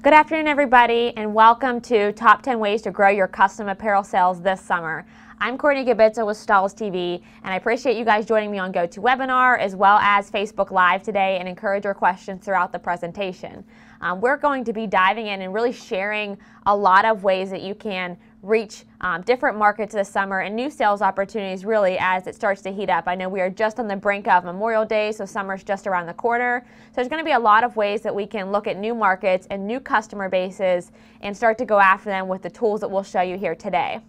Good afternoon, everybody, and welcome to Top 10 Ways to Grow Your Custom Apparel Sales this Summer. I'm Courtney Gabitza with Stahls TV, and I appreciate you guys joining me on GoToWebinar as well as Facebook Live today, and encourage your questions throughout the presentation. We're going to be diving in and really sharing a lot of ways that you can reach different markets this summer and new sales opportunities really as it starts to heat up. I know we are just on the brink of Memorial Day, so summer's just around the corner. So there's going to be a lot of ways that we can look at new markets and new customer bases and start to go after them with the tools that we'll show you here today.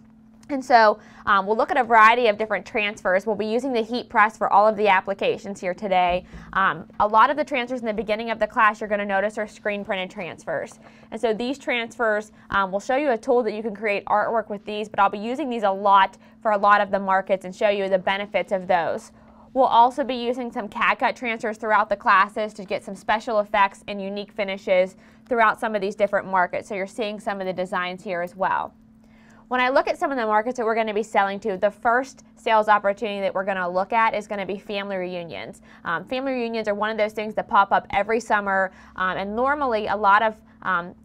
And so we'll look at a variety of different transfers. We'll be using the heat press for all of the applications here today. A lot of the transfers in the beginning of the class you're going to notice are screen printed transfers. And so these transfers, we'll show you a tool that you can create artwork with these, but I'll be using these a lot for a lot of the markets and show you the benefits of those. We'll also be using some CAD cut transfers throughout the classes to get some special effects and unique finishes throughout some of these different markets. So you're seeing some of the designs here as well. When I look at some of the markets that we're going to be selling to, the first sales opportunity that we're going to look at is going to be family reunions. Family reunions are one of those things that pop up every summer, and normally a lot of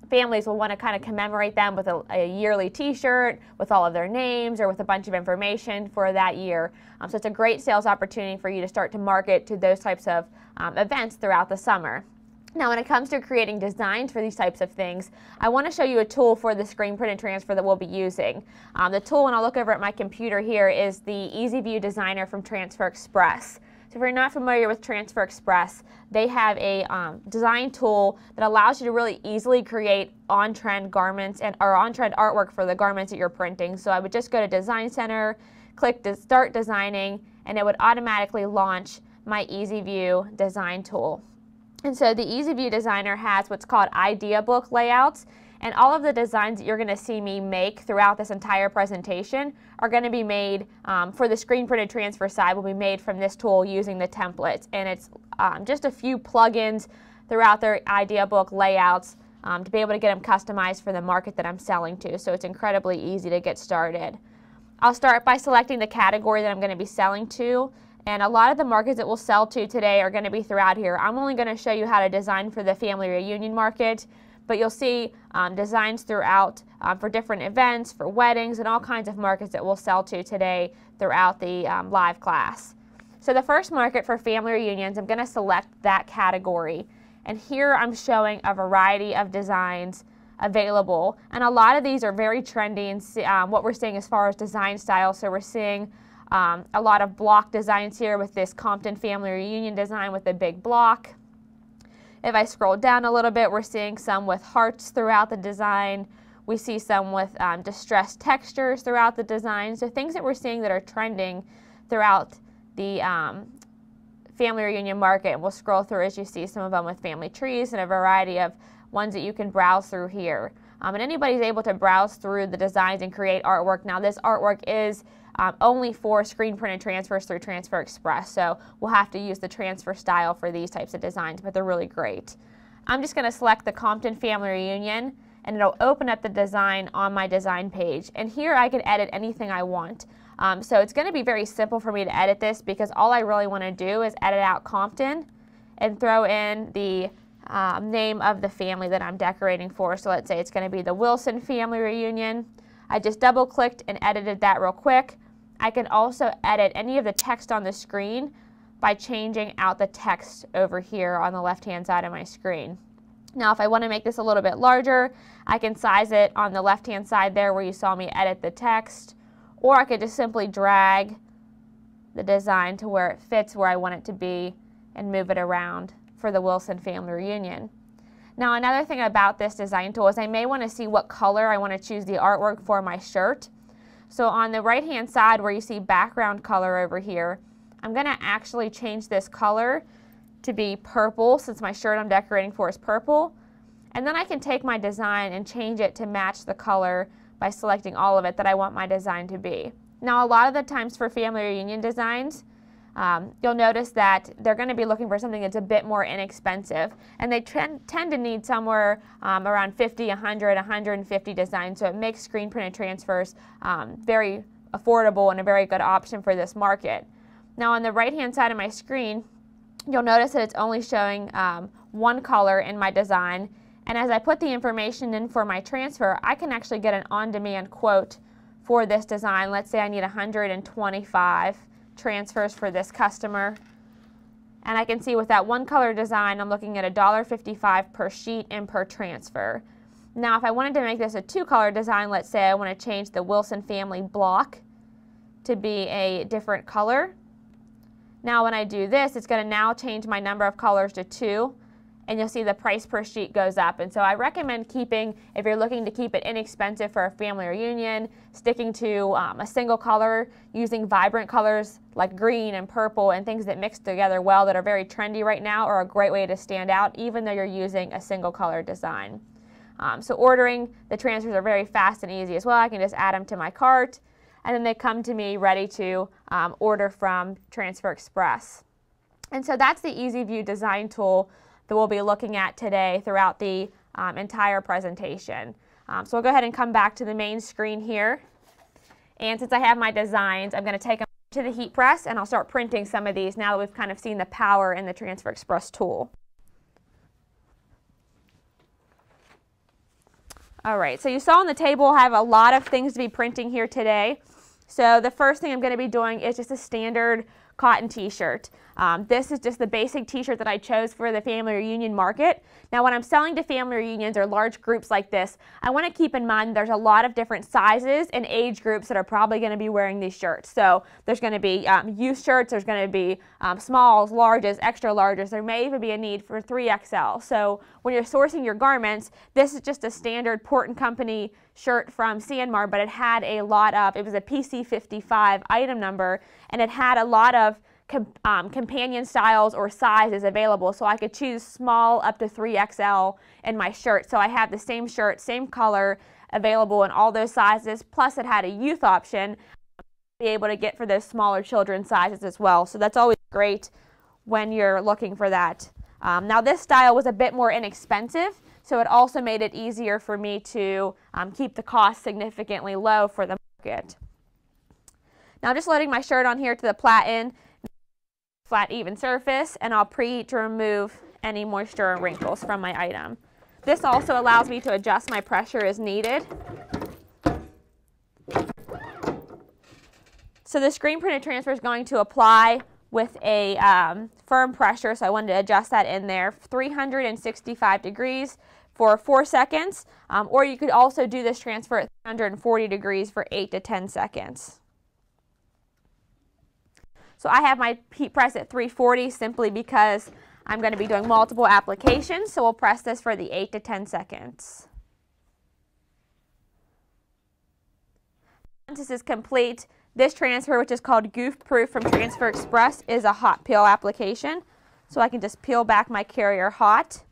families will want to kind of commemorate them with a yearly t-shirt with all of their names or with a bunch of information for that year. So it's a great sales opportunity for you to start to market to those types of events throughout the summer. Now, when it comes to creating designs for these types of things, I want to show you a tool for the screen printed transfer that we'll be using. The tool, when I look over at my computer here, is the Easy View Designer from Transfer Express. So if you're not familiar with Transfer Express, they have a design tool that allows you to really easily create on-trend garments or on-trend artwork for the garments that you're printing. So I would just go to Design Center, click to Start Designing, and it would automatically launch my Easy View Design tool. And so the Easy View Designer has what's called idea book layouts, and all of the designs that you're going to see me make throughout this entire presentation are going to be made for the screen printed transfer side will be made from this tool using the templates, and it's just a few plugins throughout their idea book layouts to be able to get them customized for the market that I'm selling to, so it's incredibly easy to get started. I'll start by selecting the category that I'm going to be selling to. And a lot of the markets that we'll sell to today are going to be throughout here. I'm only going to show you how to design for the family reunion market, but you'll see designs throughout for different events, for weddings, and all kinds of markets that we'll sell to today throughout the live class. So the first market for family reunions, I'm going to select that category. And here I'm showing a variety of designs available. And a lot of these are very trendy and what we're seeing as far as design style. So we're seeing a lot of block designs here with this Compton family reunion design with a big block. If I scroll down a little bit, we're seeing some with hearts throughout the design. We see some with distressed textures throughout the design. So things that we're seeing that are trending throughout the family reunion market. And we'll scroll through as you see some of them with family trees and a variety of ones that you can browse through here. And anybody's able to browse through the designs and create artwork. Now this artwork is only for screen printed transfers through Transfer Express, so we'll have to use the transfer style for these types of designs, but they're really great. I'm just going to select the Compton Family Reunion, and it'll open up the design on my design page, and here I can edit anything I want. So it's going to be very simple for me to edit this because all I really want to do is edit out Compton and throw in the name of the family that I'm decorating for. So let's say it's going to be the Wilson Family Reunion. I just double clicked and edited that real quick. I can also edit any of the text on the screen by changing out the text over here on the left hand side of my screen. Now if I want to make this a little bit larger, I can size it on the left hand side there where you saw me edit the text, or I could just simply drag the design to where it fits where I want it to be and move it around for the Wilson Family Reunion. Now another thing about this design tool is I may want to see what color I want to choose the artwork for my shirt. So on the right hand side where you see background color over here, I'm going to actually change this color to be purple since my shirt I'm decorating for is purple. And then I can take my design and change it to match the color by selecting all of it that I want my design to be. Now a lot of the times for family reunion designs, you'll notice that they're going to be looking for something that's a bit more inexpensive, and they tend to need somewhere around 50, 100, 150 designs, so it makes screen printed transfers very affordable and a very good option for this market. Now on the right hand side of my screen, you'll notice that it's only showing one color in my design, And as I put the information in for my transfer, I can actually get an on-demand quote for this design. Let's say I need 125 transfers for this customer. And I can see with that one color design, I'm looking at $1.55 per sheet and per transfer. Now, if I wanted to make this a two-color design, let's say I want to change the Wilson family block to be a different color. Now, when I do this, it's going to now change my number of colors to 2, and you'll see the price per sheet goes up. And so I recommend keeping, if you're looking to keep it inexpensive for a family reunion, sticking to a single color, using vibrant colors like green and purple and things that mix together well that are very trendy right now are a great way to stand out, even though you're using a single color design. So ordering the transfers are very fast and easy as well. I can just add them to my cart, and then they come to me ready to order from Transfer Express. And so that's the Easy View design tool that we'll be looking at today throughout the entire presentation. So we'll go ahead and come back to the main screen here. And since I have my designs, I'm going to take them to the heat press, and I'll start printing some of these now that we've kind of seen the power in the Transfer Express tool. All right, so you saw on the table I have a lot of things to be printing here today. So the first thing I'm going to be doing is just a standard cotton t-shirt. This is just the basic t-shirt that I chose for the family reunion market. Now when I'm selling to family reunions or large groups like this, I want to keep in mind there's a lot of different sizes and age groups that are probably going to be wearing these shirts. So there's going to be youth shirts, there's going to be smalls, larges, extra larges. There may even be a need for 3XL. So when you're sourcing your garments, this is just a standard Port & Company shirt from Sanmar, but it had a lot of, it was a PC55 item number, and it had a lot of companion styles or sizes available, so I could choose small up to 3XL in my shirt. So I have the same shirt, same color available in all those sizes, plus it had a youth option to be able to get for those smaller children sizes as well. So that's always great when you're looking for that. Now this style was a bit more inexpensive, so it also made it easier for me to keep the cost significantly low for the market. Now just loading my shirt on here to the platen, flat even surface, and I'll preheat to remove any moisture and wrinkles from my item. This also allows me to adjust my pressure as needed. So the screen printed transfer is going to apply with a firm pressure, so I wanted to adjust that in there, 365 degrees for 4 seconds, or you could also do this transfer at 340 degrees for 8 to 10 seconds. So I have my heat press at 340 simply because I'm going to be doing multiple applications, so we'll press this for the 8 to 10 seconds. Once this is complete, this transfer, which is called Goof Proof from Transfer Express, is a hot peel application. So I can just peel back my carrier hot,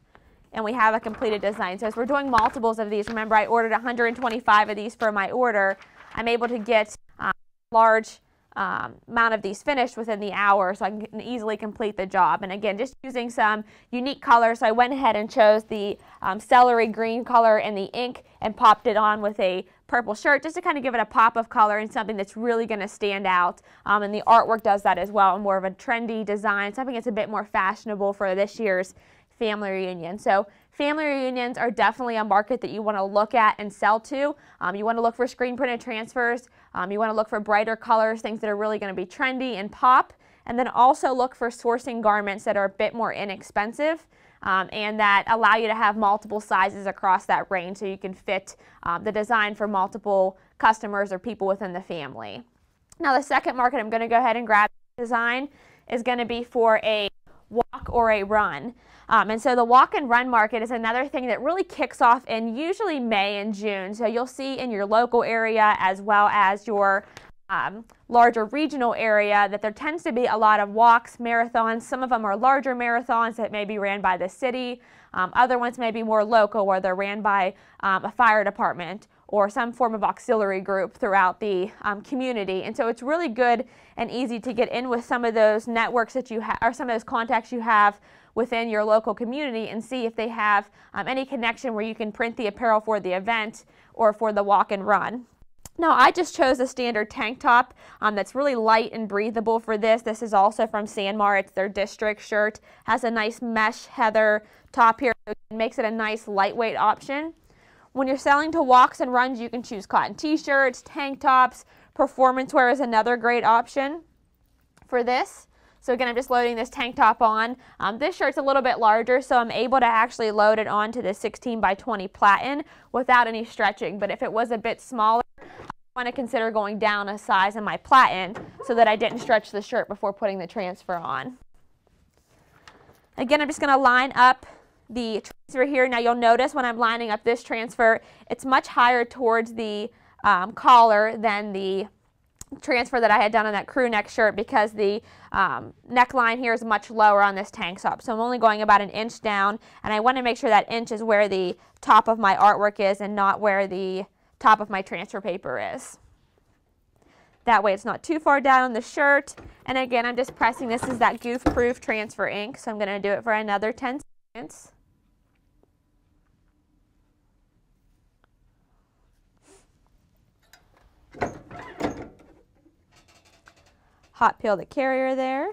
and we have a completed design. So as we're doing multiples of these, remember I ordered 125 of these for my order, I'm able to get a large amount of these finished within the hour, so I can easily complete the job. And again, just using some unique colors, so I went ahead and chose the celery green color in the ink and popped it on with a purple shirt just to kind of give it a pop of color and something that's really going to stand out. And the artwork does that as well, more of a trendy design, something that's a bit more fashionable for this year's family reunion. So family reunions are definitely a market that you want to look at and sell to. You want to look for screen printed transfers. You want to look for brighter colors, things that are really going to be trendy and pop. And then also look for sourcing garments that are a bit more inexpensive and that allow you to have multiple sizes across that range so you can fit the design for multiple customers or people within the family. Now the second market I'm going to go ahead and grab design is going to be for a walk or a run. And so the walk and run market is another thing that really kicks off in usually May and June. So you'll see in your local area as well as your larger regional area that there tends to be a lot of walks, marathons. Some of them are larger marathons that may be ran by the city. Other ones may be more local where they're ran by a fire department or some form of auxiliary group throughout the community. And so it's really good and easy to get in with some of those networks that you have or some of those contacts you have within your local community and see if they have any connection where you can print the apparel for the event or for the walk and run. Now I just chose a standard tank top that's really light and breathable for this. This is also from Sanmar. It's their district shirt. Has a nice mesh heather top here. So it makes it a nice lightweight option. When you're selling to walks and runs, you can choose cotton t-shirts, tank tops. Performance wear is another great option for this. So again, I'm just loading this tank top on. This shirt's a little bit larger, so I'm able to actually load it onto the 16 by 20 platen without any stretching. But if it was a bit smaller, I want to consider going down a size in my platen so that I didn't stretch the shirt before putting the transfer on. Again, I'm just going to line up the transfer here. Now you'll notice when I'm lining up this transfer, it's much higher towards the collar than the transfer that I had done on that crew neck shirt, because the neckline here is much lower on this tank top. So I'm only going about an inch down, and I want to make sure that inch is where the top of my artwork is and not where the top of my transfer paper is. That way it's not too far down on the shirt. And again, I'm just pressing. This is that goof proof transfer ink, so I'm going to do it for another 10 seconds. Hot peel the carrier there.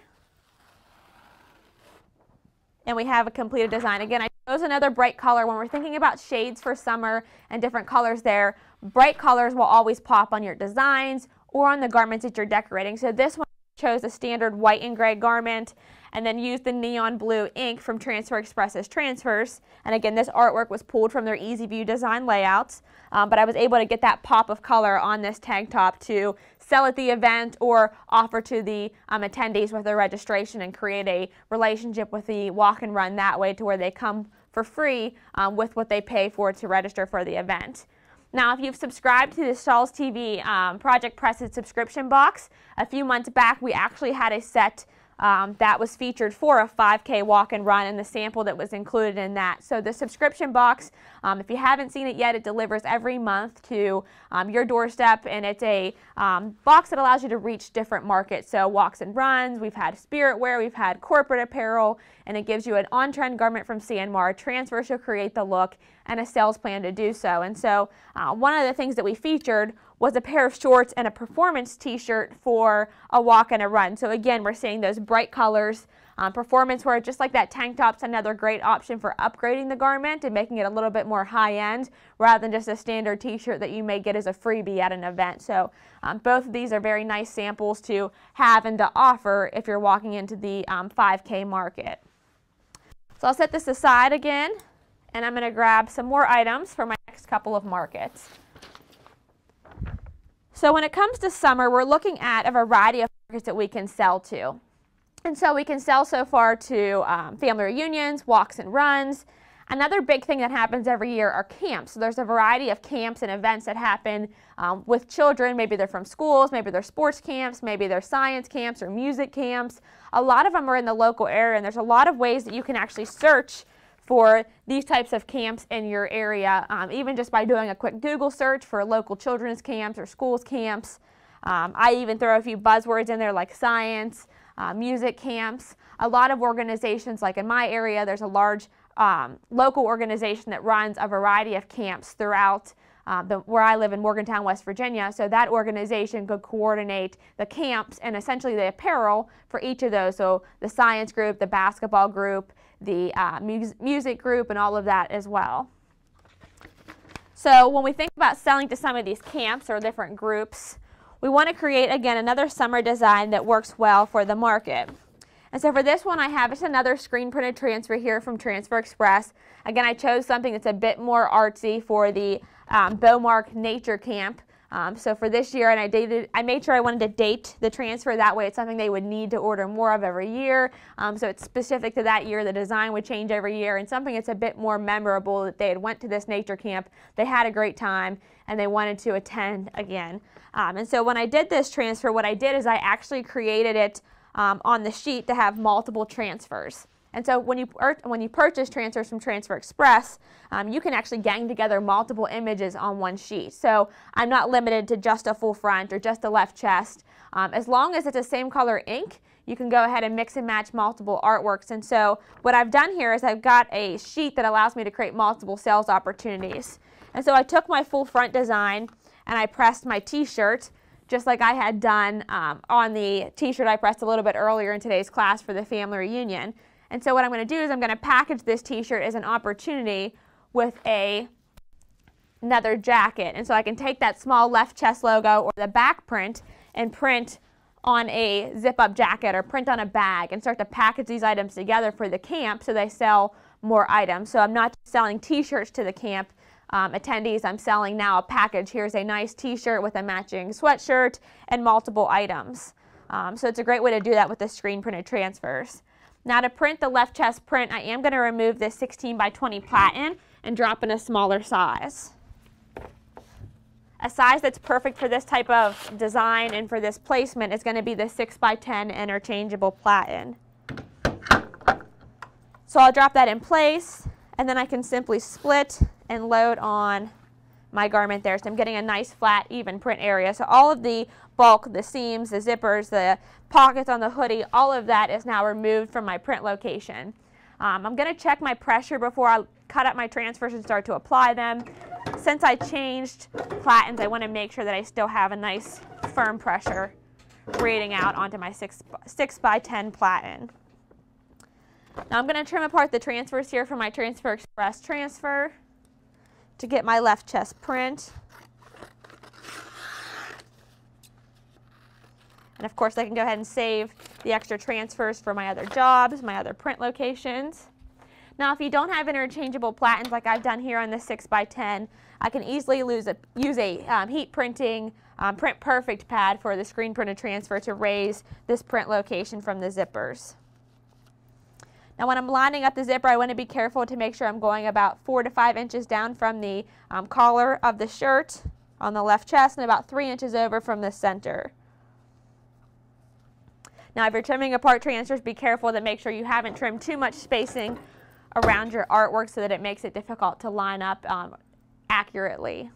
And we have a completed design. Again, I chose another bright color. When we're thinking about shades for summer and different colors there, bright colors will always pop on your designs or on the garments that you're decorating. So this one I chose a standard white and gray garment, and then used the neon blue ink from Transfer Express's transfers. And again, this artwork was pulled from their Easy View design layouts, but I was able to get that pop of color on this tank top to sell at the event or offer to the attendees with their registration and create a relationship with the walk and run that way, to where they come for free with what they pay for to register for the event. Now, if you've subscribed to the Stahls TV Project Press's subscription box, a few months back we actually had a set that was featured for a 5K walk and run, and the sample that was included in that. So the subscription box, if you haven't seen it yet, it delivers every month to your doorstep, and it's a box that allows you to reach different markets. So walks and runs, we've had spirit wear, we've had corporate apparel, and it gives you an on-trend garment from Sanmar, transfers to create the look, and a sales plan to do so. And so one of the things that we featured was a pair of shorts and a performance t-shirt for a walk and a run. So again, we're seeing those bright colors. Performance wear, just like that tank top's another great option for upgrading the garment and making it a little bit more high-end, rather than just a standard t-shirt that you may get as a freebie at an event. So both of these are very nice samples to have and to offer if you're walking into the 5K market. So I'll set this aside again, and I'm going to grab some more items for my next couple of markets. So when it comes to summer, we're looking at a variety of markets that we can sell to. And so we can sell so far to family reunions, walks and runs. Another big thing that happens every year are camps. So there's a variety of camps and events that happen with children. Maybe they're from schools, maybe they're sports camps, maybe they're science camps or music camps. A lot of them are in the local area, and there's a lot of ways that you can actually search for these types of camps in your area, even just by doing a quick Google search for local children's camps or schools camps. I even throw a few buzzwords in there like science, music camps. A lot of organizations, like in my area, there's a large local organization that runs a variety of camps throughout where I live in Morgantown, West Virginia. So that organization could coordinate the camps and essentially the apparel for each of those. So the science group, the basketball group, the music group, and all of that as well. So when we think about selling to some of these camps or different groups, we want to create, again, another summer design that works well for the market. And so for this one, I have just another screen printed transfer here from Transfer Express. Again, I chose something that's a bit more artsy for the Beaumark Nature Camp. So for this year, and I made sure I wanted to date the transfer. That way it's something they would need to order more of every year. So it's specific to that year. The design would change every year, and something that's a bit more memorable, that they had went to this nature camp, they had a great time, and they wanted to attend again. And so when I did this transfer, what I did is I actually created it on the sheet to have multiple transfers. And so when you purchase transfers from Transfer Express, you can actually gang together multiple images on one sheet. So I'm not limited to just a full front or just a left chest. As long as it's the same color ink, you can go ahead and mix and match multiple artworks. And so what I've done here is I've got a sheet that allows me to create multiple sales opportunities. And so I took my full front design, and I pressed my t-shirt just like I had done on the t-shirt I pressed a little bit earlier in today's class for the family reunion. And so what I'm going to do is I'm going to package this t-shirt as an opportunity with another jacket. And so I can take that small left chest logo or the back print and print on a zip-up jacket or print on a bag and start to package these items together for the camp so they sell more items. So I'm not just selling t-shirts to the camp attendees, I'm selling now a package. Here's a nice t-shirt with a matching sweatshirt and multiple items. So it's a great way to do that with the screen printed transfers. Now to print the left chest print, I am going to remove this 16 by 20 platen and drop in a smaller size. A size that's perfect for this type of design and for this placement is going to be the 6 by 10 interchangeable platen. So I'll drop that in place, and then I can simply split and load on my garment there. So I'm getting a nice flat even print area. So all of the bulk, the seams, the zippers, the pockets on the hoodie, all of that is now removed from my print location. I'm going to check my pressure before I cut up my transfers and start to apply them. Since I changed platens, I want to make sure that I still have a nice firm pressure reading out onto my 6 by 10 platen. Now I'm going to trim apart the transfers here from my Transfer Express transfer to get my left chest print. And of course I can go ahead and save the extra transfers for my other jobs, my other print locations. Now if you don't have interchangeable platens like I've done here on the 6 by 10, I can easily use a heat printing Print Perfect pad for the screen printed transfer to raise this print location from the zippers. Now when I'm lining up the zipper, I want to be careful to make sure I'm going about 4 to 5 inches down from the collar of the shirt on the left chest and about 3 inches over from the center. Now if you're trimming apart transfers, be careful to make sure you haven't trimmed too much spacing around your artwork so that it makes it difficult to line up accurately.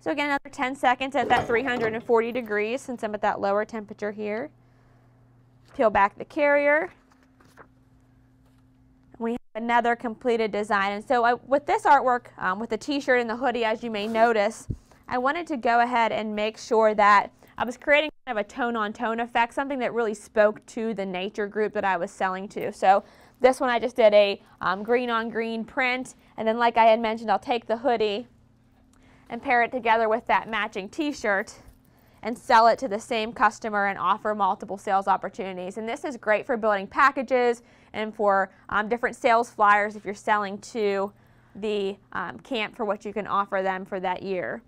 So again, another 10 seconds at that 340 degrees since I'm at that lower temperature here. Peel back the carrier. We have another completed design. And so with this artwork, with the t-shirt and the hoodie, as you may notice, I wanted to go ahead and make sure that I was creating kind of a tone-on-tone effect, something that really spoke to the nature group that I was selling to. So this one I just did a green-on-green print, and then like I had mentioned, I'll take the hoodie and pair it together with that matching t-shirt and sell it to the same customer and offer multiple sales opportunities. And this is great for building packages and for different sales flyers if you're selling to the camp for what you can offer them for that year.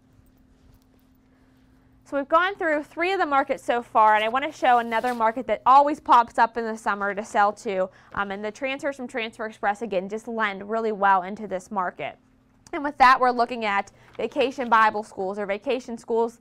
So we've gone through 3 of the markets so far, and I want to show another market that always pops up in the summer to sell to. And the transfers from Transfer Express, again, just lend really well into this market. And with that, we're looking at vacation Bible schools or vacation schools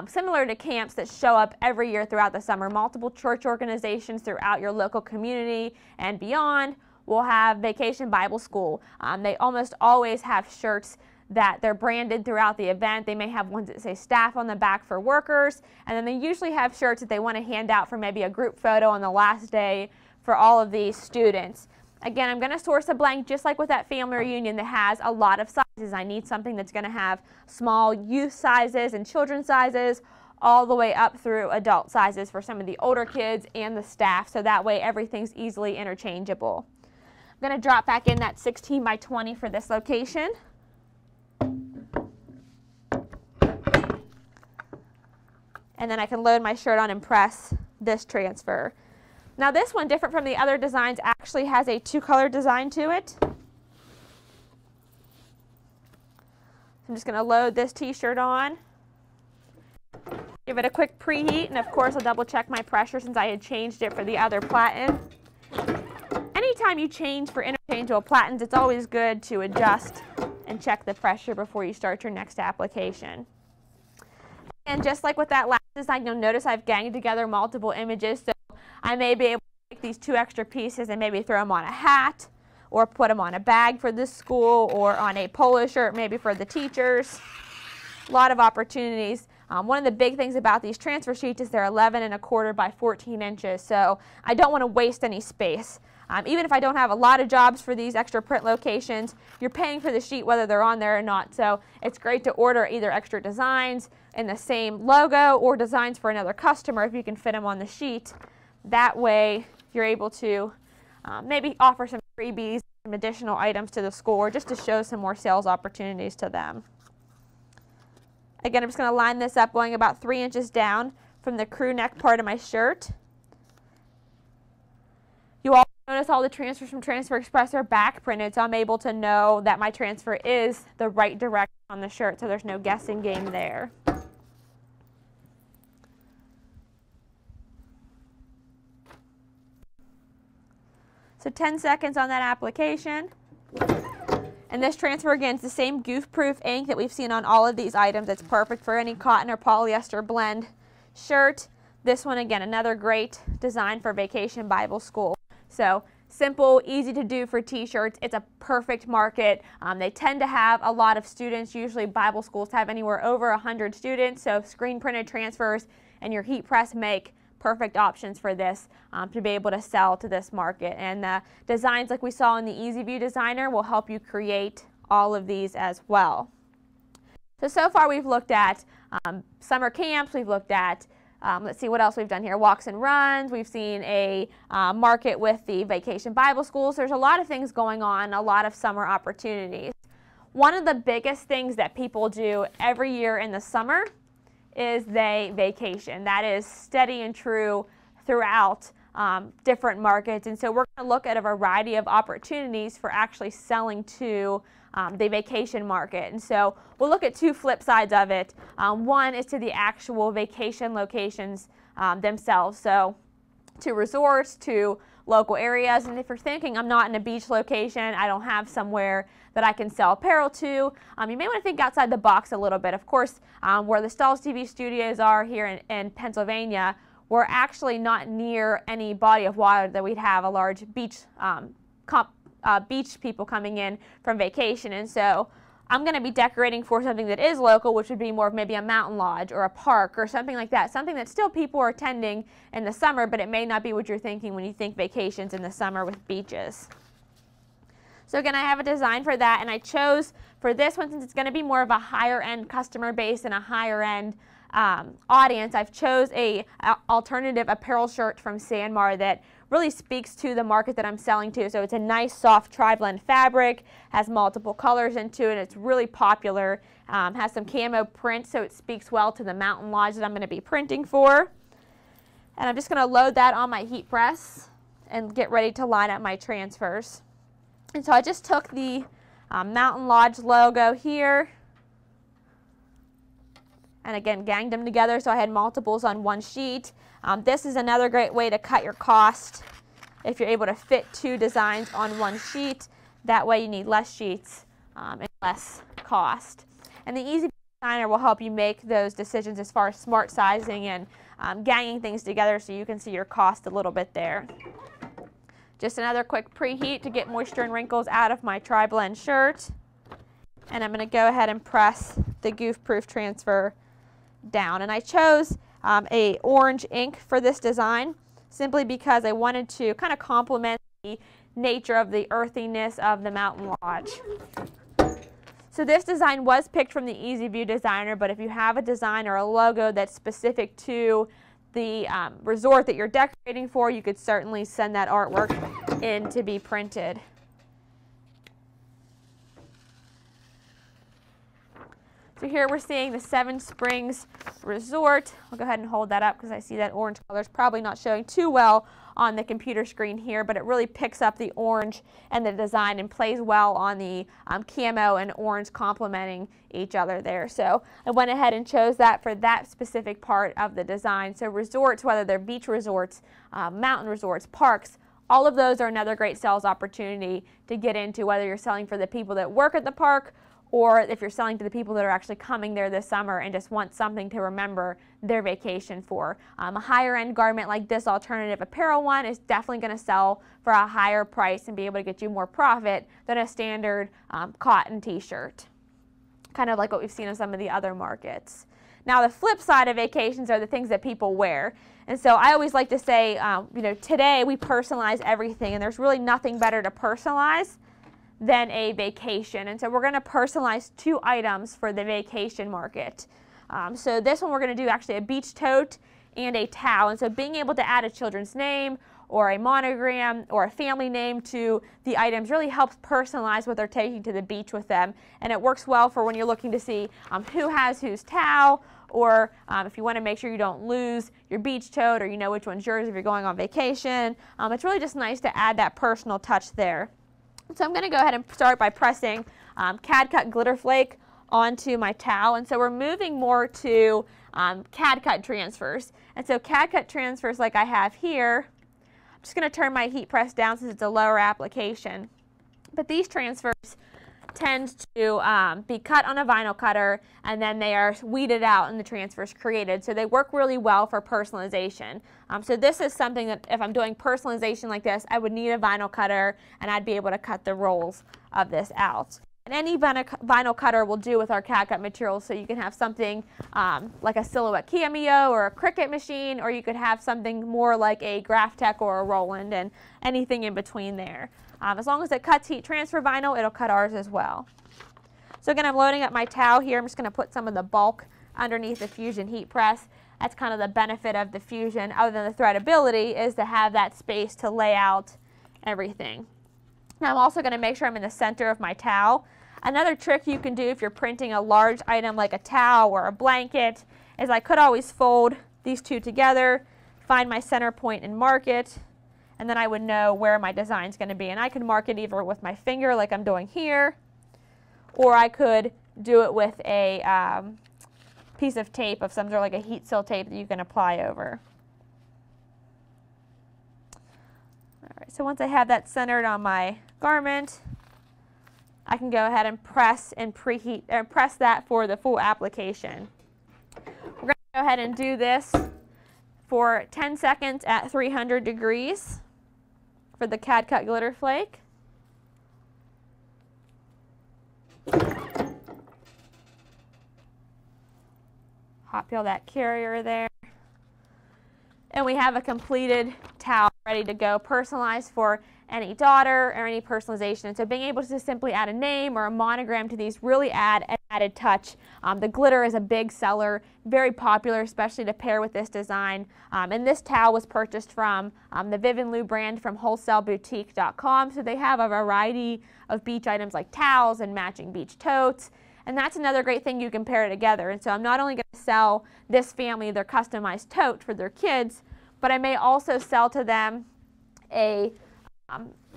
similar to camps that show up every year throughout the summer. Multiple church organizations throughout your local community and beyond will have Vacation Bible School. They almost always have shirts that they're branded throughout the event. They may have ones that say staff on the back for workers, and then they usually have shirts that they want to hand out for maybe a group photo on the last day for all of these students. Again, I'm going to source a blank just like with that family reunion that has a lot of sizes. I need something that's going to have small youth sizes and children sizes all the way up through adult sizes for some of the older kids and the staff, so that way everything's easily interchangeable. I'm going to drop back in that 16 by 20 for this location. And then I can load my shirt on and press this transfer. Now this one, different from the other designs, actually has a 2-color design to it. I'm just going to load this t-shirt on, give it a quick preheat, and of course I'll double check my pressure since I had changed it for the other platen. Anytime you change for interchangeable platens, it's always good to adjust and check the pressure before you start your next application. And just like with that last design, you'll notice I've ganged together multiple images, so I may be able to take these 2 extra pieces and maybe throw them on a hat or put them on a bag for the school or on a polo shirt maybe for the teachers. A lot of opportunities. One of the big things about these transfer sheets is they're 11 1/4 by 14 inches, so I don't want to waste any space. Even if I don't have a lot of jobs for these extra print locations, you're paying for the sheet whether they're on there or not. So it's great to order either extra designs in the same logo or designs for another customer if you can fit them on the sheet. That way you're able to maybe offer some freebies, some additional items to the school, just to show some more sales opportunities to them. Again, I'm just going to line this up going about 3 inches down from the crew neck part of my shirt. You all notice all the transfers from Transfer Express are back printed, so I'm able to know that my transfer is the right direction on the shirt, so there's no guessing game there. So 10 seconds on that application. And this transfer, again, is the same goof-proof ink that we've seen on all of these items. It's perfect for any cotton or polyester blend shirt. This one, again, another great design for Vacation Bible School. So simple, easy to do for t-shirts. It's a perfect market. They tend to have a lot of students. Usually Bible schools have anywhere over 100 students. So screen printed transfers and your heat press make perfect options for this to be able to sell to this market. And the designs like we saw in the Easy View Designer will help you create all of these as well. So far we've looked at summer camps, we've looked at, let's see what else we've done here, walks and runs, we've seen a market with the Vacation Bible Schools. There's a lot of things going on, a lot of summer opportunities. One of the biggest things that people do every year in the summer is they vacation. That is steady and true throughout different markets. And so we're going to look at a variety of opportunities for actually selling to the vacation market. And so we'll look at two flip sides of it. One is to the actual vacation locations themselves. So to resorts, to local areas. And if you're thinking, I'm not in a beach location, I don't have somewhere that I can sell apparel to, you may want to think outside the box a little bit. Of course, where the Stahls TV studios are here in Pennsylvania, we're actually not near any body of water that we'd have a large beach beach people coming in from vacation. And so I'm going to be decorating for something that is local, which would be more of maybe a mountain lodge or a park or something like that. Something that still people are attending in the summer, but it may not be what you're thinking when you think vacations in the summer with beaches. So again, I have a design for that, and I chose for this one, since it's going to be more of a higher end customer base and a higher end audience, I've chose a alternative apparel shirt from Sanmar that really speaks to the market that I'm selling to. So it's a nice soft tri-blend fabric, has multiple colors into it, and it's really popular, has some camo print, so it speaks well to the mountain lodge that I'm going to be printing for. And I'm just going to load that on my heat press and get ready to line up my transfers. And so I just took the Mountain Lodge logo here and again ganged them together so I had multiples on one sheet. This is another great way to cut your cost if you're able to fit two designs on one sheet. That way you need less sheets and less cost. And the Easy Designer will help you make those decisions as far as smart sizing and ganging things together so you can see your cost a little bit there. Just another quick preheat to get moisture and wrinkles out of my tri-blend shirt. And I'm going to go ahead and press the goof-proof transfer down. And I chose a orange ink for this design simply because I wanted to kind of complement the nature of the earthiness of the Mountain Lodge. So this design was picked from the Easy View Designer, but if you have a design or a logo that's specific to the resort that you're decorating for, you could certainly send that artwork in to be printed. So here we're seeing the Seven Springs Resort. I'll go ahead and hold that up because I see that orange color is probably not showing too well on the computer screen here, but it really picks up the orange and the design and plays well on the camo and orange complementing each other there. So I went ahead and chose that for that specific part of the design. So resorts, whether they're beach resorts, mountain resorts, parks, all of those are another great sales opportunity to get into, whether you're selling for the people that work at the park or if you're selling to the people that are actually coming there this summer and just want something to remember their vacation for. A higher end garment like this alternative apparel one is definitely going to sell for a higher price and be able to get you more profit than a standard cotton t-shirt, kind of like what we've seen in some of the other markets. Now the flip side of vacations are the things that people wear. And so I always like to say, you know, today we personalize everything, and there's really nothing better to personalize than a vacation. And so we're going to personalize 2 items for the vacation market. So this one we're going to do actually a beach tote and a towel. And so being able to add a children's name or a monogram or a family name to the items really helps personalize what they're taking to the beach with them. And it works well for when you're looking to see who has whose towel, or if you want to make sure you don't lose your beach tote, or you know which one's yours if you're going on vacation. It's really just nice to add that personal touch there. So I'm going to go ahead and start by pressing CAD Cut Glitter Flake onto my towel. And so we're moving more to CAD Cut transfers. And so CAD Cut transfers like I have here, I'm just going to turn my heat press down since it's a lower application. But these transfers tend to be cut on a vinyl cutter, and then they are weeded out and the transfers created. So they work really well for personalization. So this is something that if I'm doing personalization like this, I would need a vinyl cutter, and I'd be able to cut the rolls of this out. And any vinyl cutter will do with our CAD Cut materials, so you can have something like a Silhouette Cameo or a Cricut machine, or you could have something more like a Graphtec or a Roland, and anything in between there. As long as it cuts heat transfer vinyl, it'll cut ours as well. So again, I'm loading up my towel here. I'm just going to put some of the bulk underneath the Fusion heat press. That's kind of the benefit of the Fusion, other than the threadability, is to have that space to lay out everything. Now I'm also going to make sure I'm in the center of my towel. Another trick you can do if you're printing a large item like a towel or a blanket is I could always fold these 2 together, find my center point and mark it, and then I would know where my design is going to be. And I can mark it either with my finger like I'm doing here, or I could do it with a piece of tape of some sort, like a heat seal tape that you can apply over. All right, so once I have that centered on my garment, I can go ahead and press and preheat, or press that for the full application. We're going to go ahead and do this for 10 seconds at 300 degrees for the CAD Cut Glitter Flake. Hot peel that carrier there. And we have a completed towel ready to go, personalized for any daughter or any personalization. And so being able to simply add a name or a monogram to these really add an added touch. The glitter is a big seller, very popular, especially to pair with this design. And this towel was purchased from the Viv & Lou brand from wholesale-boutique.com. So they have a variety of beach items like towels and matching beach totes. And that's another great thing, you can pair it together. And so I'm not only going to sell this family their customized tote for their kids, but I may also sell to them a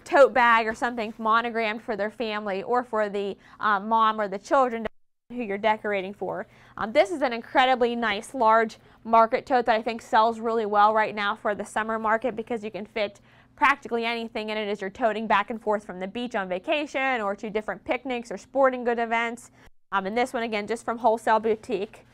tote bag or something monogrammed for their family, or for the mom or the children who you're decorating for. This is an incredibly nice large market tote that I think sells really well right now for the summer market, because you can fit practically anything in it as you're toting back and forth from the beach on vacation or to different picnics or sporting good events. And this one, again, just from Wholesale Boutique.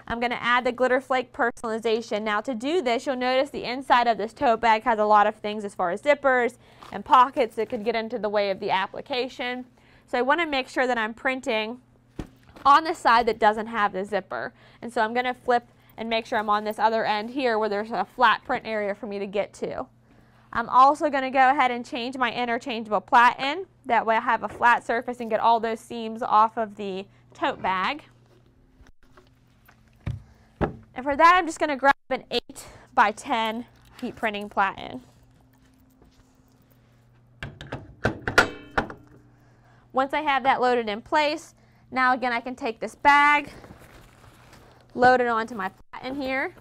I'm going to add the glitter flake personalization. Now to do this, you'll notice the inside of this tote bag has a lot of things as far as zippers and pockets that could get into the way of the application. So I want to make sure that I'm printing on the side that doesn't have the zipper. And so I'm going to flip and make sure I'm on this other end here where there's a flat print area for me to get to. I'm also going to go ahead and change my interchangeable platen. That way I have a flat surface and get all those seams off of the tote bag. And for that, I'm just going to grab an 8x10 heat printing platen. Once I have that loaded in place, now again I can take this bag, load it onto my platen here.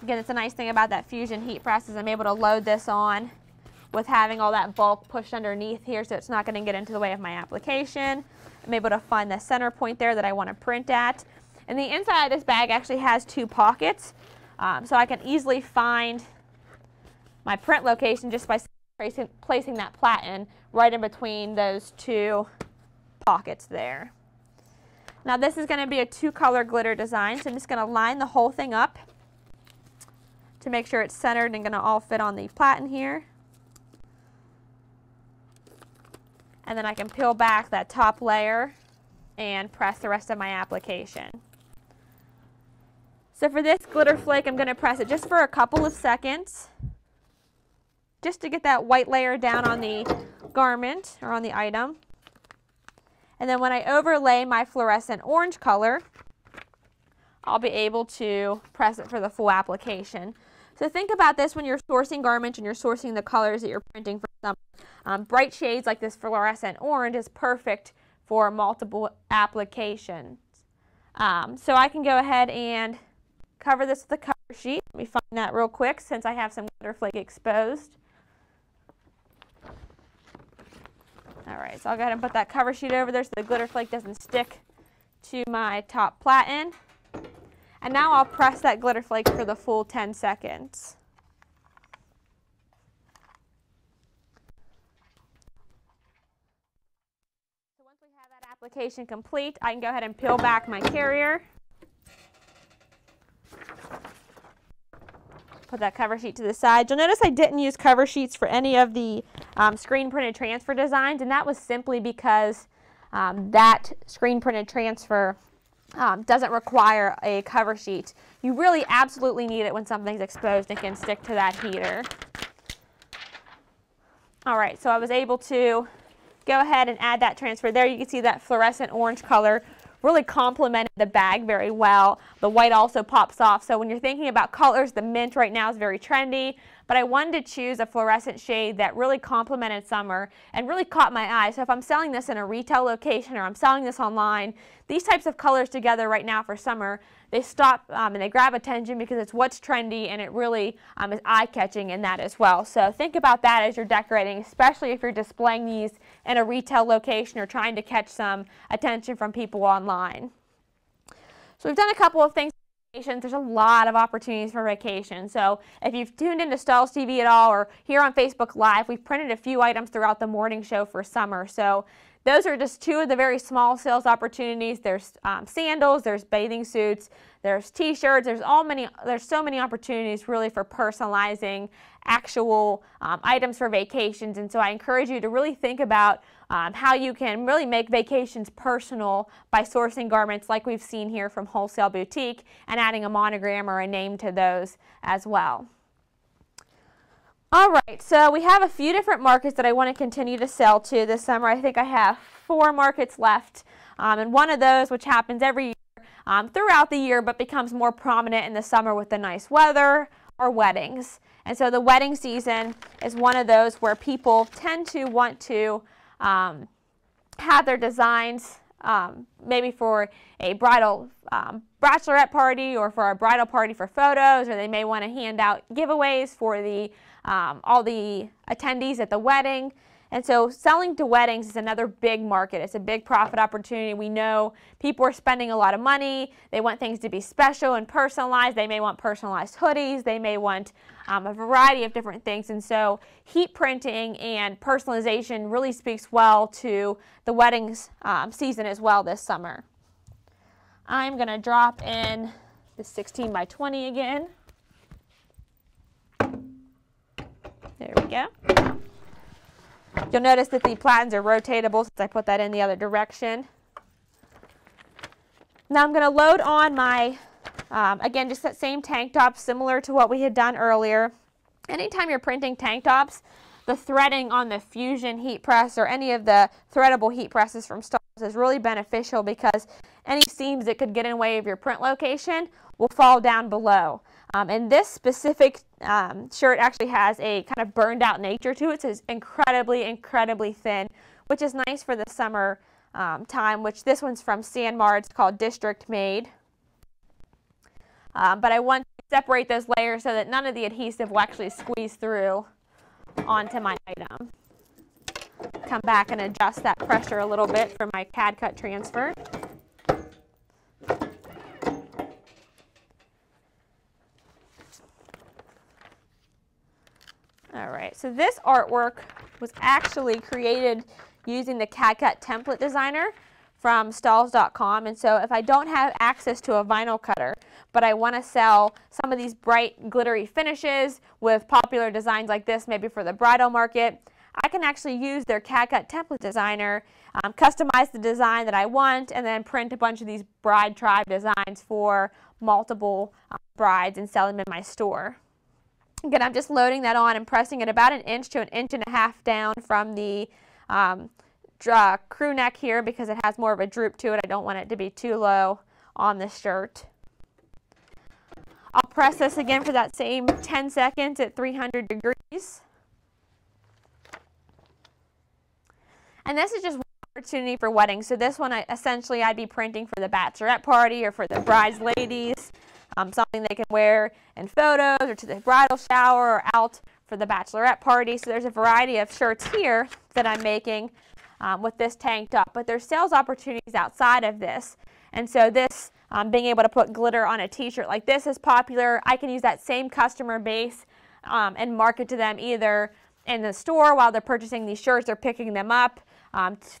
Again, it's a nice thing about that Fusion heat press is I'm able to load this on with having all that bulk pushed underneath here, so it's not going to get into the way of my application. I'm able to find the center point there that I want to print at. And the inside of this bag actually has 2 pockets, so I can easily find my print location just by placing that platen right in between those 2 pockets there. Now this is going to be a 2-color glitter design, so I'm just going to line the whole thing up to make sure it's centered and going to all fit on the platen here. And then I can peel back that top layer and press the rest of my application. So for this glitter flake, I'm going to press it just for a couple of seconds, just to get that white layer down on the garment or on the item. And then when I overlay my fluorescent orange color, I'll be able to press it for the full application. So think about this when you're sourcing garments and you're sourcing the colors that you're printing for summer. Bright shades like this fluorescent orange is perfect for multiple applications. So I can go ahead and cover this with a cover sheet. Let me find that real quick since I have some glitter flake exposed. Alright, so I'll go ahead and put that cover sheet over there so the glitter flake doesn't stick to my top platen. And now I'll press that glitter flake for the full 10 seconds. So once we have that application complete, I can go ahead and peel back my carrier. Put that cover sheet to the side. You'll notice I didn't use cover sheets for any of the screen printed transfer designs, and that was simply because that screen printed transfer doesn't require a cover sheet. You really absolutely need it when something's exposed and can stick to that heater. Alright, so I was able to go ahead and add that transfer there. You can see that fluorescent orange color really complemented the bag very well. The white also pops off. So when you're thinking about colors, the mint right now is very trendy, but I wanted to choose a fluorescent shade that really complemented summer and really caught my eye. So if I'm selling this in a retail location or I'm selling this online, these types of colors together right now for summer, they stop and they grab attention because it's what's trendy, and it really is eye-catching in that as well. So think about that as you're decorating, especially if you're displaying these in a retail location or trying to catch some attention from people online. So we've done a couple of things. There's a lot of opportunities for vacation. So if you've tuned into Stahls TV at all or here on Facebook Live, we've printed a few items throughout the morning show for summer. So those are just two of the very small sales opportunities. There's sandals, there's bathing suits, there's t-shirts, there's so many opportunities really for personalizing actual items for vacations. And so I encourage you to really think about how you can really make vacations personal by sourcing garments like we've seen here from Wholesale Boutique and adding a monogram or a name to those as well. Alright, so we have a few different markets that I want to continue to sell to this summer. I think I have 4 markets left, and one of those, which happens every year throughout the year but becomes more prominent in the summer with the nice weather, are weddings. And so the wedding season is one of those where people tend to want to have their designs maybe for a bridal bachelorette party or for a bridal party for photos, or they may want to hand out giveaways for the all the attendees at the wedding. And so selling to weddings is another big market. It's a big profit opportunity. We know people are spending a lot of money. They want things to be special and personalized. They may want personalized hoodies. They may want a variety of different things. And so heat printing and personalization really speaks well to the weddings season as well this summer. I'm going to drop in the 16 by 20 again. There we go. You'll notice that the platens are rotatable since I put that in the other direction. Now I'm going to load on my, again, just that same tank top, similar to what we had done earlier. Anytime you're printing tank tops, the threading on the Fusion heat press or any of the threadable heat presses from Stahls is really beneficial because any seams that could get in the way of your print location will fall down below. And this specific shirt actually has a kind of burned out nature to it, so it's incredibly thin, which is nice for the summer time, which this one's from Sanmar. It's called District Made. But I want to separate those layers so that none of the adhesive will actually squeeze through onto my item. Come back and adjust that pressure a little bit for my CAD cut transfer. Alright, so this artwork was actually created using the CAD cut template designer from Stahls.com, and so if I don't have access to a vinyl cutter, but I want to sell some of these bright glittery finishes with popular designs like this, maybe for the bridal market, I can actually use their CAD-CUT template designer, customize the design that I want, and then print a bunch of these bride tribe designs for multiple brides and sell them in my store. Again, I'm just loading that on and pressing it about 1 inch to 1.5 inches down from the crew neck here because it has more of a droop to it. I don't want it to be too low on the shirt. I'll press this again for that same 10 seconds at 300 degrees. And this is just one opportunity for weddings. So this one, essentially, I'd be printing for the bachelorette party or for the bride's ladies, something they can wear in photos or to the bridal shower or out for the bachelorette party. So there's a variety of shirts here that I'm making with this tank top. But there's sales opportunities outside of this. And so this, being able to put glitter on a t-shirt like this is popular. I can use that same customer base and market to them either in the store while they're purchasing these shirts or picking them up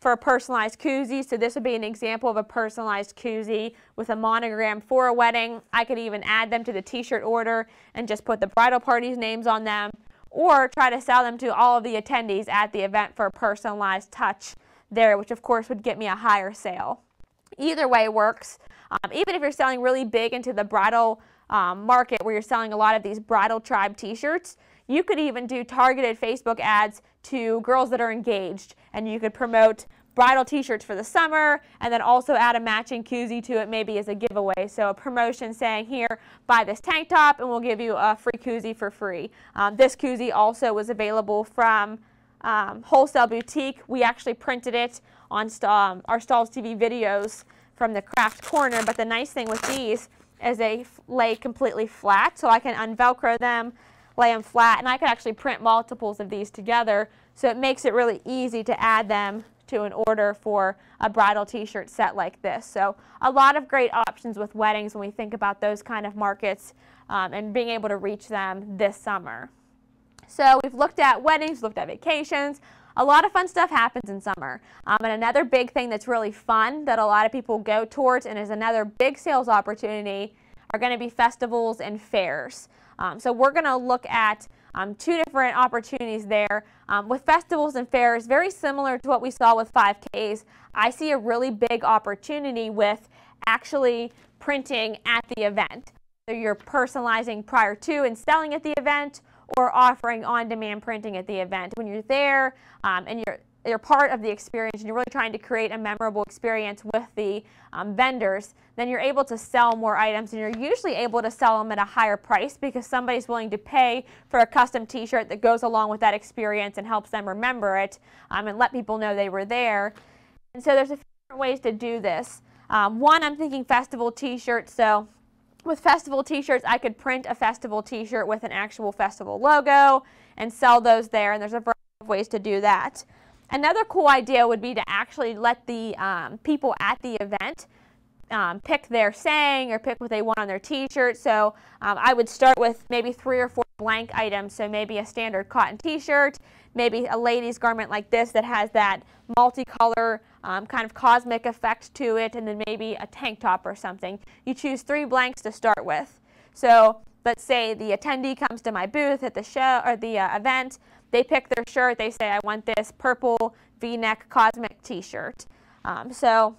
for a personalized koozie. So this would be an example of a personalized koozie with a monogram for a wedding. I could even add them to the t-shirt order and just put the bridal party's names on them, or try to sell them to all of the attendees at the event for a personalized touch there, which of course would get me a higher sale. Either way works. Even if you're selling really big into the bridal market where you're selling a lot of these bridal tribe t-shirts, you could even do targeted Facebook ads to girls that are engaged, and you could promote bridal t-shirts for the summer and then also add a matching koozie to it, maybe as a giveaway. So a promotion saying, here, buy this tank top and we'll give you a free koozie for free. This koozie also was available from Wholesale Boutique. We actually printed it on our Stahls TV videos from the craft corner, but the nice thing with these is they lay completely flat, so I can unvelcro them, lay them flat, and I can actually print multiples of these together, so it makes it really easy to add them to an order for a bridal t-shirt set like this. So a lot of great options with weddings when we think about those kind of markets and being able to reach them this summer. So we've looked at weddings, looked at vacations. A lot of fun stuff happens in summer. And another big thing that's really fun that a lot of people go towards and is another big sales opportunity are going to be festivals and fairs. So we're going to look at two different opportunities there. With festivals and fairs, very similar to what we saw with 5Ks, I see a really big opportunity with actually printing at the event. So you're personalizing prior to and selling at the event, or offering on-demand printing at the event. When you're there and you're part of the experience and you're really trying to create a memorable experience with the vendors, then you're able to sell more items, and you're usually able to sell them at a higher price because somebody's willing to pay for a custom t-shirt that goes along with that experience and helps them remember it and let people know they were there. And so there's a few different ways to do this. One, I'm thinking festival t-shirts. So with festival t-shirts, I could print a festival t-shirt with an actual festival logo and sell those there, and there's a variety of ways to do that. Another cool idea would be to actually let the people at the event pick their saying or pick what they want on their t-shirt. So I would start with maybe 3 or 4 blank items, so maybe a standard cotton t-shirt, maybe a ladies garment like this that has that multicolor kind of cosmic effect to it, and then maybe a tank top or something. You choose 3 blanks to start with. So let's say the attendee comes to my booth at the show or the event. They pick their shirt. They say, I want this purple V-neck cosmic t-shirt. So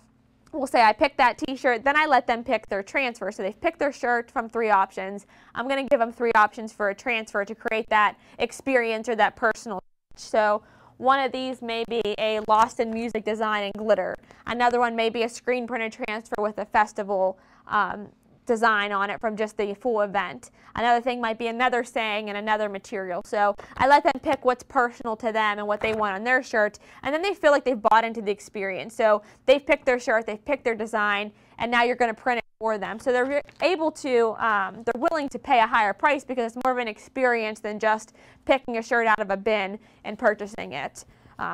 we'll say I pick that t-shirt, then I let them pick their transfer. So they've picked their shirt from 3 options. I'm going to give them 3 options for a transfer to create that experience or that personal touch. So one of these may be a Lost in Music design and glitter. Another one may be a screen printed transfer with a festival design on it from just the full event. Another thing might be another saying and another material. So I let them pick what's personal to them and what they want on their shirt, and then they feel like they've bought into the experience. So they've picked their shirt, they've picked their design, and now you're going to print it for them. So they're able to, they're willing to pay a higher price because it's more of an experience than just picking a shirt out of a bin and purchasing it.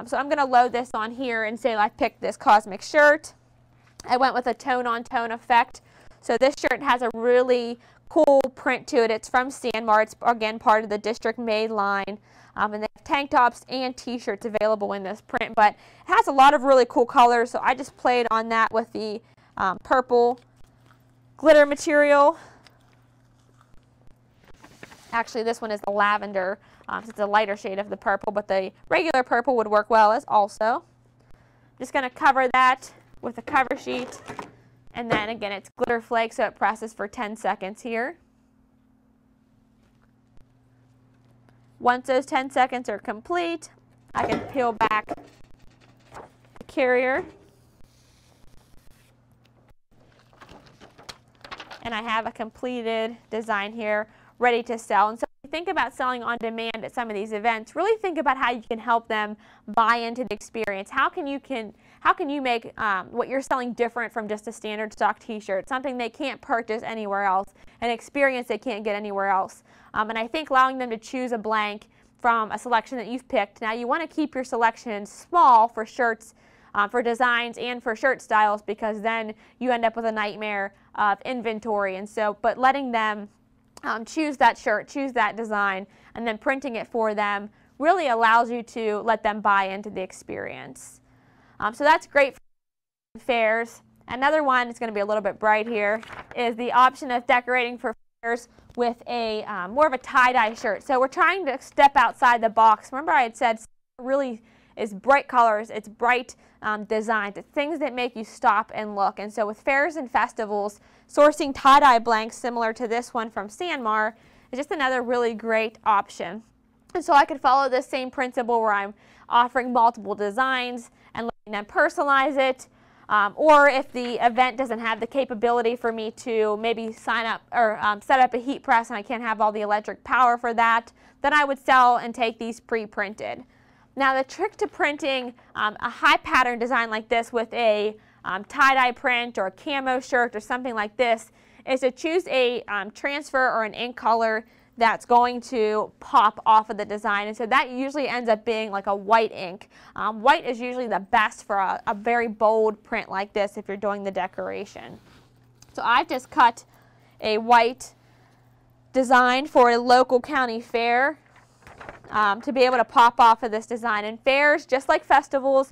So I'm going to load this on here and say I picked this cosmic shirt. I went with a tone-on-tone effect. So this shirt has a really cool print to it. It's from Sanmar. It's, again, part of the District Made line. And they have tank tops and t-shirts available in this print. But it has a lot of really cool colors, so I just played on that with the purple glitter material. Actually, this one is the lavender It's a lighter shade of the purple, but the regular purple would work well as also. Just going to cover that with a cover sheet, and then again it's glitter flake, so it presses for 10 seconds here. Once those 10 seconds are complete, I can peel back the carrier, and I have a completed design here ready to sell. And so when you think about selling on demand at some of these events, really think about how you can help them buy into the experience. How can you make what you're selling different from just a standard stock t-shirt, something they can't purchase anywhere else, an experience they can't get anywhere else. And I think allowing them to choose a blank from a selection that you've picked. Now you want to keep your selection small for shirts, for designs and for shirt styles, because then you end up with a nightmare of inventory. And so, but letting them choose that shirt, choose that design, and then printing it for them really allows you to let them buy into the experience. So that's great for fairs. Another one, it's going to be a little bit bright here, is the option of decorating for fairs with a more of a tie-dye shirt. So we're trying to step outside the box. Remember I had said really is bright colors, it's bright designs, it's things that make you stop and look. And so with fairs and festivals, sourcing tie-dye blanks similar to this one from Sanmar is just another really great option. And so I could follow this same principle where I'm offering multiple designs and letting them personalize it. Or if the event doesn't have the capability for me to maybe sign up or set up a heat press and I can't have all the electric power for that, then I would sell and take these pre-printed. Now the trick to printing a high pattern design like this with a tie-dye print or a camo shirt or something like this is to choose a transfer or an ink color that's going to pop off of the design. And so that usually ends up being like a white ink. White is usually the best for a very bold print like this if you're doing the decoration. So I've just cut a white design for a local county fair to be able to pop off of this design. And fairs, just like festivals,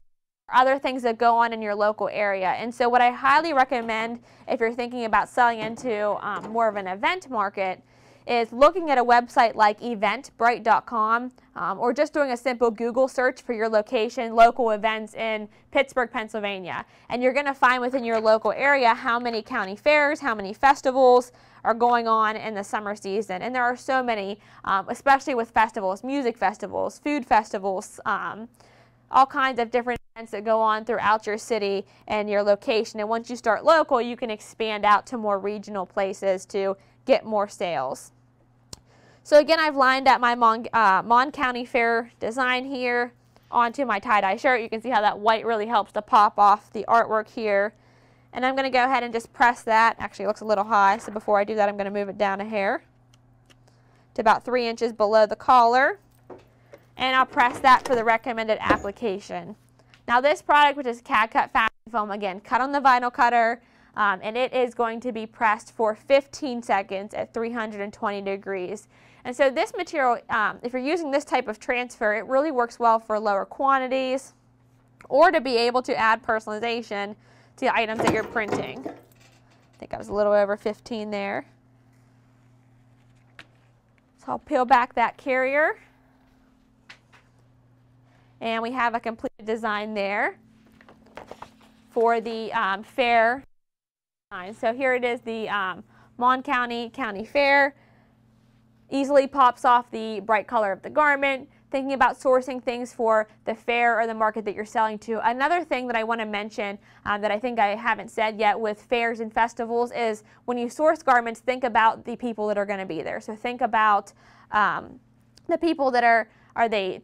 are other things that go on in your local area. And so what I highly recommend if you're thinking about selling into more of an event market is looking at a website like eventbrite.com or just doing a simple Google search for your location, local events in Pittsburgh, Pennsylvania. And you're going to find within your local area how many county fairs, how many festivals are going on in the summer season. And there are so many, especially with festivals, music festivals, food festivals, all kinds of different events that go on throughout your city and your location. And once you start local, you can expand out to more regional places to get more sales. So again, I've lined up my Mon County Fair design here onto my tie-dye shirt. You can see how that white really helps to pop off the artwork here. And I'm going to go ahead and just press that. Actually, it looks a little high, so before I do that, I'm going to move it down a hair to about 3 inches below the collar. And I'll press that for the recommended application. Now this product, which is CAD cut fashion foam, again, cut on the vinyl cutter, and it is going to be pressed for 15 seconds at 320 degrees. And so this material, if you're using this type of transfer, it really works well for lower quantities or to be able to add personalization to the items that you're printing. I think I was a little over 15 there. So I'll peel back that carrier. And we have a completed design there for the fair. So here it is, the Mon County Fair. Easily pops off the bright color of the garment. Thinking about sourcing things for the fair or the market that you're selling to. Another thing that I want to mention that I think I haven't said yet with fairs and festivals is when you source garments, think about the people that are going to be there. So think about the people that are they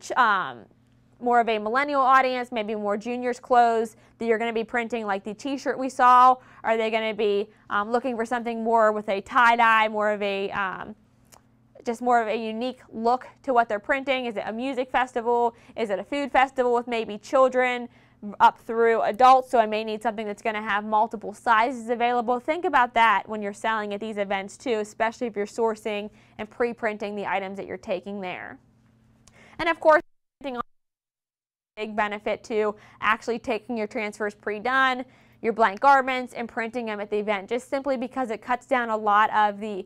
more of a millennial audience, maybe more juniors clothes that you're going to be printing, like the t-shirt we saw? Are they going to be looking for something more with a tie-dye, more of a just more of a unique look to what they're printing? Is it a music festival? Is it a food festival with maybe children up through adults? So I may need something that's going to have multiple sizes available. Think about that when you're selling at these events too, especially if you're sourcing and pre-printing the items that you're taking there. And of course, printing on big benefit to actually taking your transfers pre-done, your blank garments, and printing them at the event, just simply because it cuts down a lot of the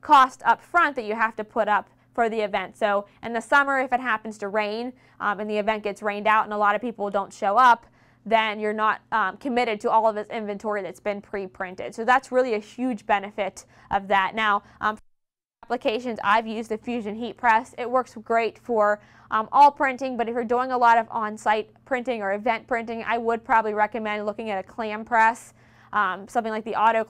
cost up front that you have to put up for the event. So in the summer, if it happens to rain and the event gets rained out and a lot of people don't show up, then you're not committed to all of this inventory that's been pre-printed. So that's really a huge benefit of that. Now, for applications, I've used the Fusion Heat Press. It works great for all printing, but if you're doing a lot of on-site printing or event printing, I would probably recommend looking at a clam press, something like the Auto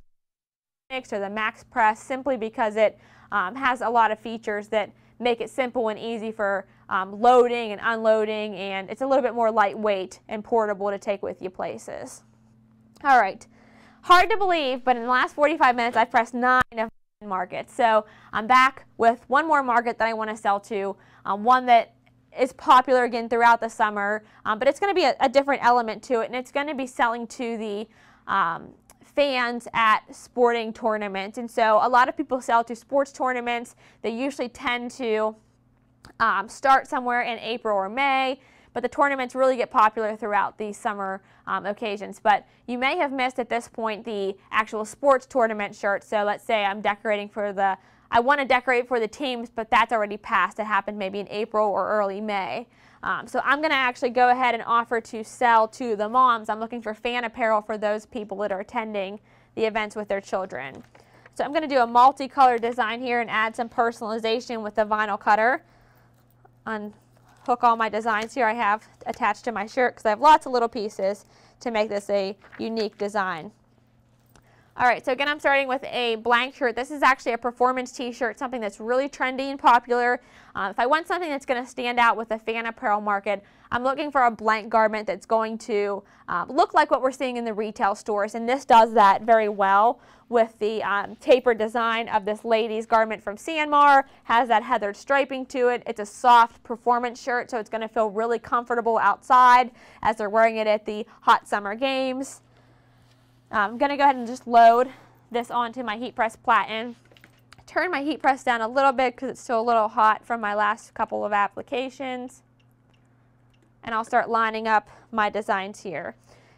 or the Max Press, simply because it has a lot of features that make it simple and easy for loading and unloading, and it's a little bit more lightweight and portable to take with you places. All right, hard to believe, but in the last 45 minutes I've pressed 9 of markets. So I'm back with one more market that I want to sell to, one that is popular again throughout the summer, but it's going to be a different element to it, and it's going to be selling to the fans at sporting tournaments. And so a lot of people sell to sports tournaments. They usually tend to start somewhere in April or May, but the tournaments really get popular throughout the summer occasions. But you may have missed at this point the actual sports tournament shirt. So let's say I'm decorating for I want to decorate for the teams, but that's already passed. It happened maybe in April or early May. So I'm going to actually go ahead and offer to sell to the moms. I'm looking for fan apparel for those people that are attending the events with their children. So I'm going to do a multicolor design here and add some personalization with the vinyl cutter. Unhook all my designs here I have attached to my shirt because I have lots of little pieces to make this a unique design. All right, so again, I'm starting with a blank shirt. This is actually a performance t-shirt, something that's really trendy and popular. If I want something that's going to stand out with the fan apparel market, I'm looking for a blank garment that's going to look like what we're seeing in the retail stores, and this does that very well with the tapered design of this lady's garment from Sanmar. Has that heathered striping to it. It's a soft performance shirt, so it's going to feel really comfortable outside as they're wearing it at the hot summer games. I'm going to go ahead and just load this onto my heat press platen. Turn my heat press down a little bit because it's still a little hot from my last couple of applications. And I'll start lining up my designs here.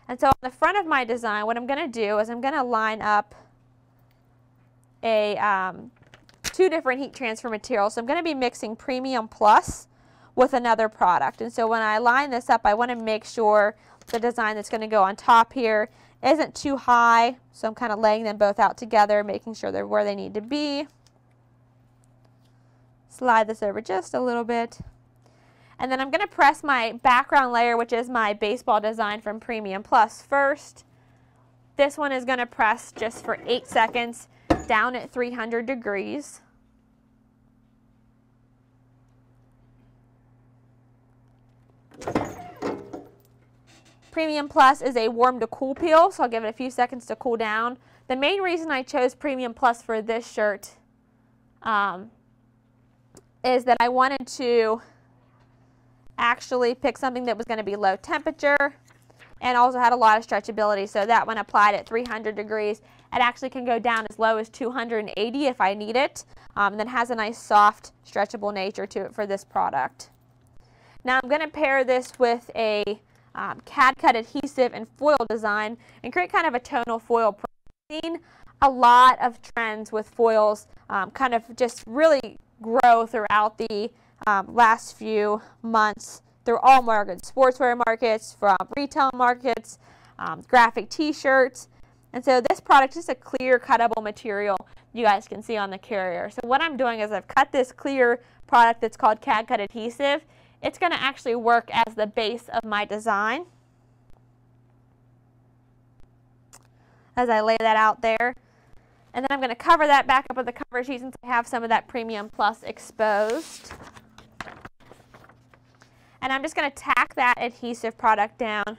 And so on the front of my design, what I'm going to do is I'm going to line up two different heat transfer materials. So I'm going to be mixing Premium Plus with another product. And so when I line this up, I want to make sure the design that's going to go on top here isn't too high, so I'm kind of laying them both out together, making sure they're where they need to be. Slide this over just a little bit. And then I'm going to press my background layer, which is my baseball design from Premium Plus first. This one is going to press just for 8 seconds down at 300 degrees. Premium Plus is a warm to cool peel, so I'll give it a few seconds to cool down. The main reason I chose Premium Plus for this shirt is that I wanted to actually pick something that was going to be low temperature and also had a lot of stretchability, so that when applied at 300 degrees, it actually can go down as low as 280 if I need it, and then has a nice soft stretchable nature to it for this product. Now I'm going to pair this with a CAD cut adhesive and foil design and create kind of a tonal foil print. I've seen a lot of trends with foils kind of just really grow throughout the last few months through all markets, sportswear markets, from retail markets, graphic t-shirts. And so this product is a clear cuttable material you guys can see on the carrier. So what I'm doing is I've cut this clear product that's called CAD cut adhesive. It's going to actually work as the base of my design as I lay that out there. And then I'm going to cover that back up with the cover sheet since I have some of that Premium Plus exposed. And I'm just going to tack that adhesive product down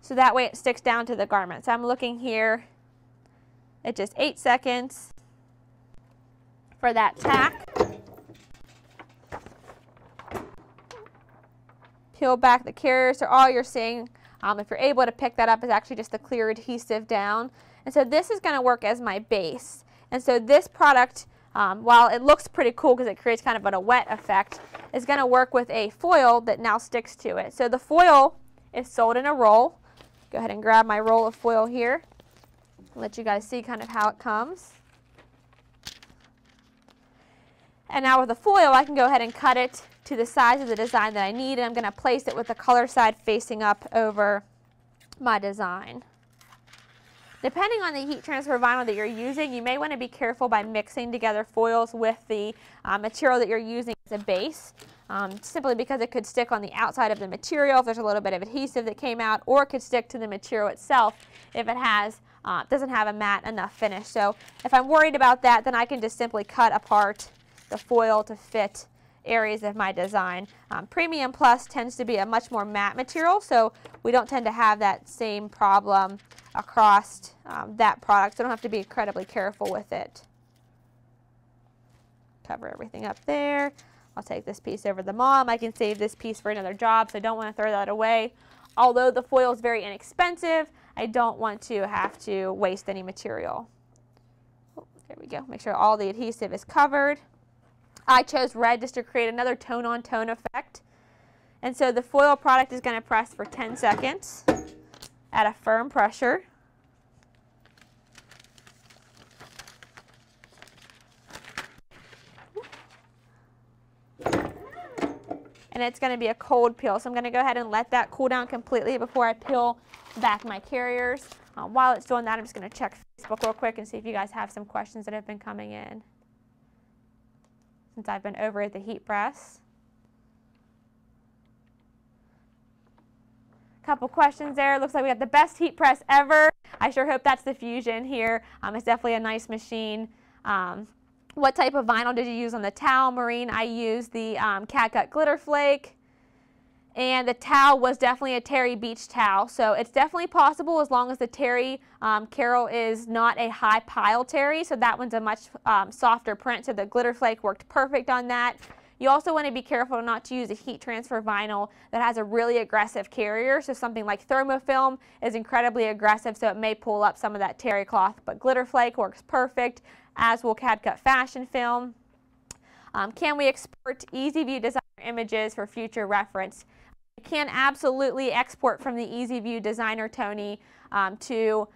so that way it sticks down to the garment. So I'm looking here at just 8 seconds for that tack. Peel back the carrier, so all you're seeing, if you're able to pick that up, is actually just the clear adhesive down. And so this is going to work as my base. And so this product, while it looks pretty cool because it creates kind of a wet effect, is going to work with a foil that now sticks to it. So the foil is sold in a roll. Go ahead and grab my roll of foil here. Let you guys see kind of how it comes. And now with the foil, I can go ahead and cut it to the size of the design that I need, and I'm going to place it with the color side facing up over my design. Depending on the heat transfer vinyl that you're using, you may want to be careful by mixing together foils with the material that you're using as a base, simply because it could stick on the outside of the material if there's a little bit of adhesive that came out, or it could stick to the material itself if it has doesn't have a matte enough finish. So if I'm worried about that, then I can just simply cut apart the foil to fit areas of my design. Premium Plus tends to be a much more matte material, so we don't tend to have that same problem across that product, so I don't have to be incredibly careful with it. Cover everything up there. I'll take this piece over to the mom. I can save this piece for another job, so I don't want to throw that away. Although the foil is very inexpensive, I don't want to have to waste any material. Oh, there we go. Make sure all the adhesive is covered. I chose red just to create another tone-on-tone effect. And so the foil product is going to press for 10 seconds at a firm pressure. And it's going to be a cold peel, so I'm going to go ahead and let that cool down completely before I peel back my carriers. While it's doing that, I'm just going to check Facebook real quick and see if you guys have some questions that have been coming in since I've been over at the heat press. Couple questions there. Looks like we got the best heat press ever. I sure hope that's the Fusion here. It's definitely a nice machine. What type of vinyl did you use on the towel, Maureen? I used the Cat Gut Glitter Flake, and the towel was definitely a Terry Beach towel. So it's definitely possible as long as the Terry Carol is not a high pile Terry. So that one's a much softer print. So the Glitter Flake worked perfect on that. You also want to be careful not to use a heat transfer vinyl that has a really aggressive carrier. So something like thermofilm is incredibly aggressive, so it may pull up some of that terry cloth. But Glitter Flake works perfect, as will Cat Gut Fashion Film. Can we export EasyView designer images for future reference? You can absolutely export from the EasyView designer, Tony, to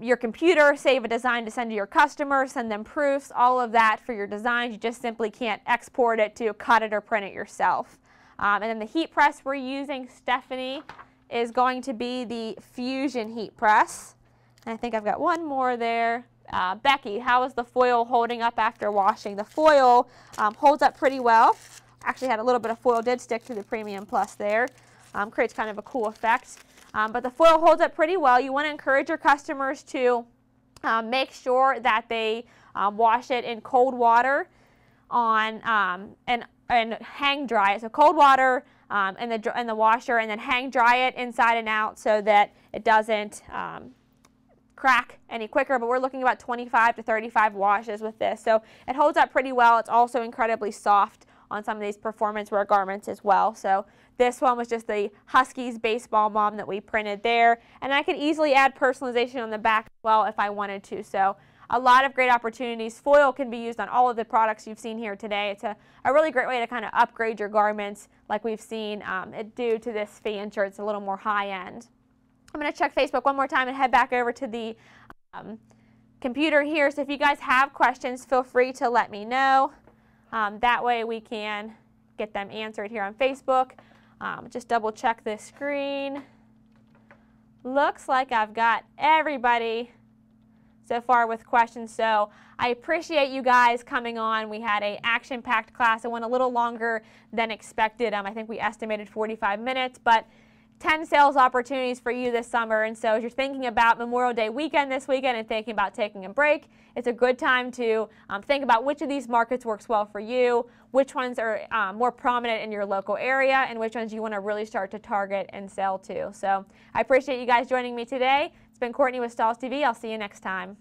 your computer, save a design to send to your customers, send them proofs, all of that for your designs. You just simply can't export it to cut it or print it yourself. And then the heat press we're using, Stephanie, is going to be the Fusion heat press. And I think I've got one more there. Becky, how is the foil holding up after washing? The foil holds up pretty well. Actually had a little bit of foil did stick to the Premium Plus there. Creates kind of a cool effect. But the foil holds up pretty well. You want to encourage your customers to make sure that they wash it in cold water and hang dry it. So cold water in the washer, and then hang dry it inside and out so that it doesn't crack any quicker. But we're looking about 25 to 35 washes with this. So it holds up pretty well. It's also incredibly soft on some of these performance wear garments as well. So this one was just the Huskies baseball mom that we printed there. And I could easily add personalization on the back as well if I wanted to. So a lot of great opportunities. Foil can be used on all of the products you've seen here today. It's a really great way to kind of upgrade your garments like we've seen it do to this fan shirt. It's a little more high end. I'm going to check Facebook one more time and head back over to the computer here. So if you guys have questions, feel free to let me know. That way we can get them answered here on Facebook. Just double check this screen. Looks like I've got everybody so far with questions. So I appreciate you guys coming on. We had an action-packed class. It went a little longer than expected. I think we estimated 45 minutes, but 10 sales opportunities for you this summer. And so as you're thinking about Memorial Day weekend this weekend and thinking about taking a break, it's a good time to think about which of these markets works well for you, which ones are more prominent in your local area, and which ones you want to really start to target and sell to. So I appreciate you guys joining me today. It's been Courtney with Stahls TV. I'll see you next time.